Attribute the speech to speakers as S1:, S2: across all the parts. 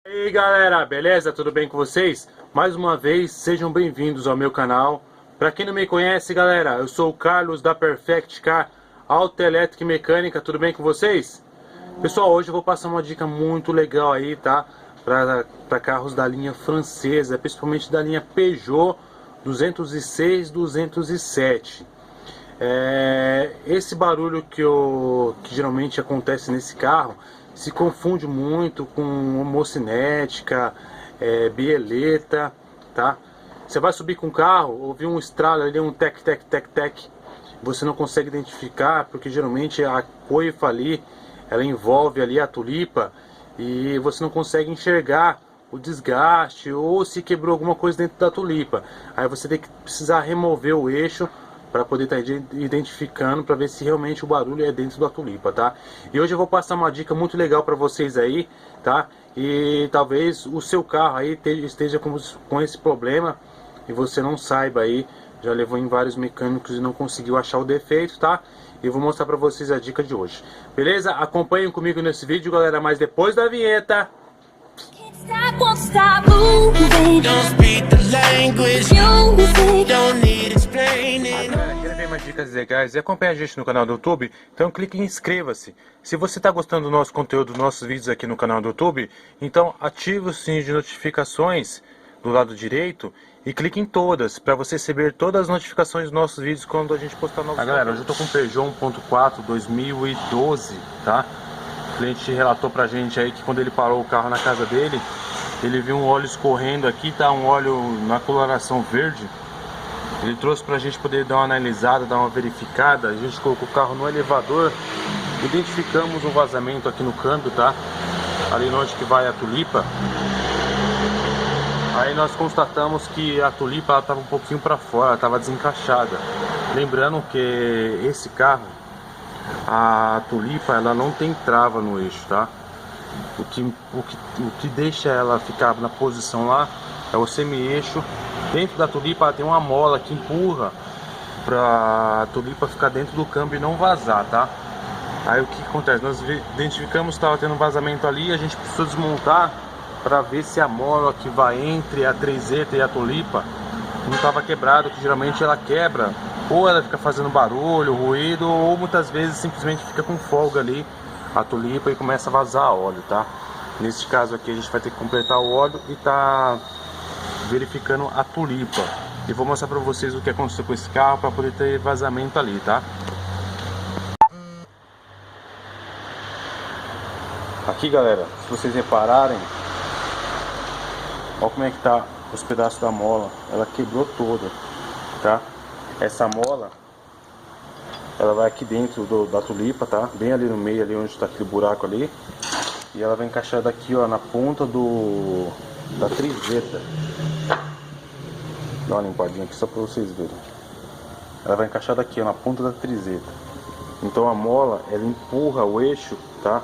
S1: E aí galera, beleza? Tudo bem com vocês? Mais uma vez, sejam bem-vindos ao meu canal. Para quem não me conhece, galera, eu sou o Carlos da Perfect Car Autoelétrica e Mecânica, tudo bem com vocês? Pessoal, hoje eu vou passar uma dica muito legal aí, tá? Para carros da linha francesa, principalmente da linha Peugeot 206, 207. Esse barulho que geralmente acontece nesse carro se confunde muito com homocinética, bieleta, tá? Você vai subir com o carro, ouvir um estralo ali, um tec, tec, tec, tec, você não consegue identificar porque geralmente a coifa ali, ela envolve ali a tulipa e você não consegue enxergar o desgaste ou se quebrou alguma coisa dentro da tulipa. Aí você tem que precisar remover o eixo para poder estar identificando, para ver se realmente o barulho é dentro da tulipa, tá? E hoje eu vou passar uma dica muito legal para vocês aí, tá? E talvez o seu carro aí esteja com esse problema e você não saiba aí, já levou em vários mecânicos e não conseguiu achar o defeito, tá? E eu vou mostrar para vocês a dica de hoje, beleza? Acompanhem comigo nesse vídeo, galera, mas depois da vinheta.
S2: Won't stop moving. Don't speak the language. Music. Don't need explaining.
S1: Quer ver mais dicas legais e acompanha a gente no canal do YouTube? Então clique em inscreva-se. Se você está gostando do nosso conteúdo, dos nossos vídeos aqui no canal do YouTube, então ative o sininho de notificações do lado direito e clique em todas, para você receber todas as notificações dos nossos vídeos quando a gente postar novos vídeos. Galera, hoje eu estou com o Peugeot 1.4 2012, tá? O cliente relatou pra gente aí que quando ele parou o carro na casa dele, ele viu um óleo escorrendo aqui, tá? Um óleo na coloração verde. Ele trouxe pra gente poder dar uma analisada, dar uma verificada. A gente colocou o carro no elevador, identificamos um vazamento aqui no câmbio, tá? Ali onde que vai a tulipa. Aí nós constatamos que a tulipa ela tava um pouquinho para fora, estava desencaixada. Lembrando que esse carro, a tulipa ela não tem trava no eixo, tá? O que deixa ela ficar na posição lá é o semi-eixo. Dentro da tulipa ela tem uma mola que empurra para a tulipa ficar dentro do câmbio e não vazar, tá? Aí o que acontece? Nós identificamos que estava tendo um vazamento ali, a gente precisou desmontar para ver se a mola que vai entre a trezeta e a tulipa não estava quebrada, que geralmente ela quebra, ou ela fica fazendo barulho, ruído, ou muitas vezes simplesmente fica com folga ali a tulipa e começa a vazar óleo, tá? Nesse caso aqui a gente vai ter que completar o óleo e tá verificando a tulipa. E vou mostrar para vocês o que aconteceu com esse carro para poder ter vazamento ali, tá? Aqui, galera, se vocês repararem, olha como é que tá os pedaços da mola. Ela quebrou toda, tá? Essa mola, ela vai aqui dentro da tulipa, tá? Bem ali no meio, ali onde está aquele buraco ali. E ela vai encaixar daqui, ó, na ponta da trizeta. Dá uma limpadinha aqui só para vocês verem. Ela vai encaixar daqui, ó, na ponta da trizeta. Então a mola, ela empurra o eixo, tá?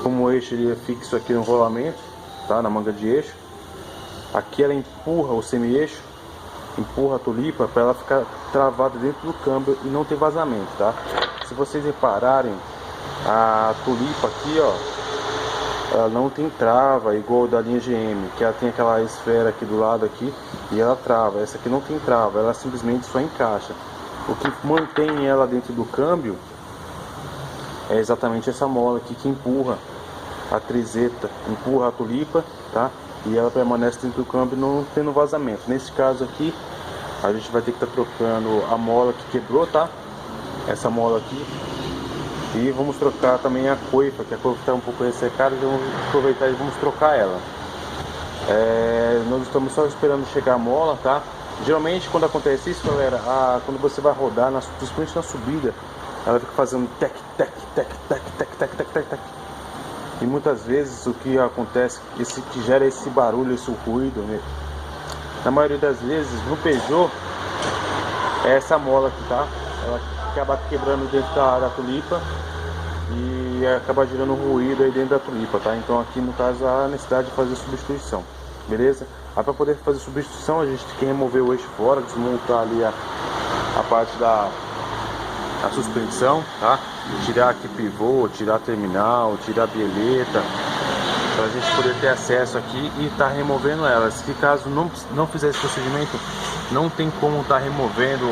S1: Como o eixo ele é fixo aqui no rolamento, tá? Na manga de eixo. Aqui ela empurra o semi-eixo, empurra a tulipa para ela ficar travada dentro do câmbio e não ter vazamento, tá? Se vocês repararem, a tulipa aqui, ó, ela não tem trava igual da linha GM, que ela tem aquela esfera aqui do lado aqui e ela trava. Essa aqui não tem trava, ela simplesmente só encaixa. O que mantém ela dentro do câmbio é exatamente essa mola aqui que empurra a trizeta, empurra a tulipa, tá? E ela permanece dentro do câmbio não tendo vazamento. Nesse caso aqui, a gente vai ter que estar trocando a mola que quebrou, tá? Essa mola aqui. E vamos trocar também a coifa, que a coifa está um pouco ressecada, então vamos aproveitar e vamos trocar ela. Nós estamos só esperando chegar a mola, tá? Geralmente quando acontece isso, galera, quando você vai rodar, principalmente na subida, ela fica fazendo tec, tec, tec, tec, tec, tec, tec, tec, tec. E muitas vezes o que acontece, que gera esse barulho, esse ruído, né? Na maioria das vezes, no Peugeot, é essa mola aqui, tá? Ela acaba quebrando dentro da tulipa e acaba gerando ruído aí dentro da tulipa, tá? Então aqui no caso há necessidade de fazer substituição, beleza? Aí para poder fazer substituição a gente tem que remover o eixo fora, desmontar ali a parte da suspensão, tá? Tirar aqui pivô, tirar terminal, tirar bieleta, para a gente poder ter acesso aqui e estar removendo elas. Se caso não fizer esse procedimento, não tem como estar removendo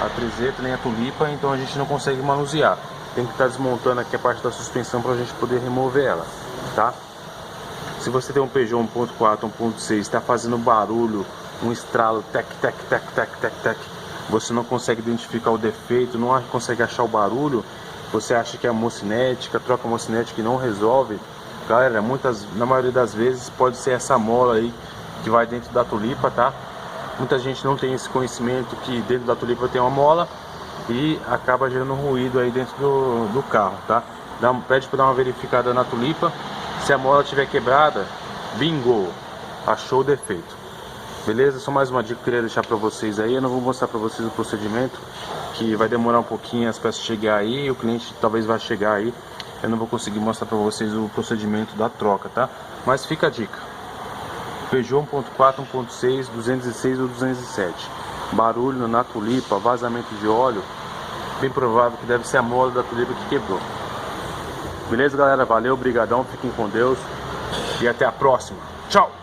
S1: a trizeta nem a tulipa, então a gente não consegue manusear. Tem que estar desmontando aqui a parte da suspensão para a gente poder remover ela, tá? Se você tem um Peugeot 1.4, 1.6, está fazendo barulho, um estralo, tec, tec, tec, tec, tec, tec, você não consegue identificar o defeito, não consegue achar o barulho, você acha que é a mocinética, troca a mocinética e não resolve, galera, na maioria das vezes pode ser essa mola aí que vai dentro da tulipa, tá? Muita gente não tem esse conhecimento que dentro da tulipa tem uma mola e acaba gerando ruído aí dentro do carro, tá? Pede para dar uma verificada na tulipa. Se a mola estiver quebrada, bingo, achou o defeito. Beleza? Só mais uma dica que eu queria deixar para vocês aí. Eu não vou mostrar para vocês o procedimento, que vai demorar um pouquinho as peças chegar aí, o cliente talvez vai chegar aí. Eu não vou conseguir mostrar para vocês o procedimento da troca, tá? Mas fica a dica. Peugeot 1.4, 1.6, 206 ou 207. Barulho na tulipa, vazamento de óleo, bem provável que deve ser a mola da tulipa que quebrou. Beleza, galera? Valeu, brigadão, fiquem com Deus e até a próxima. Tchau!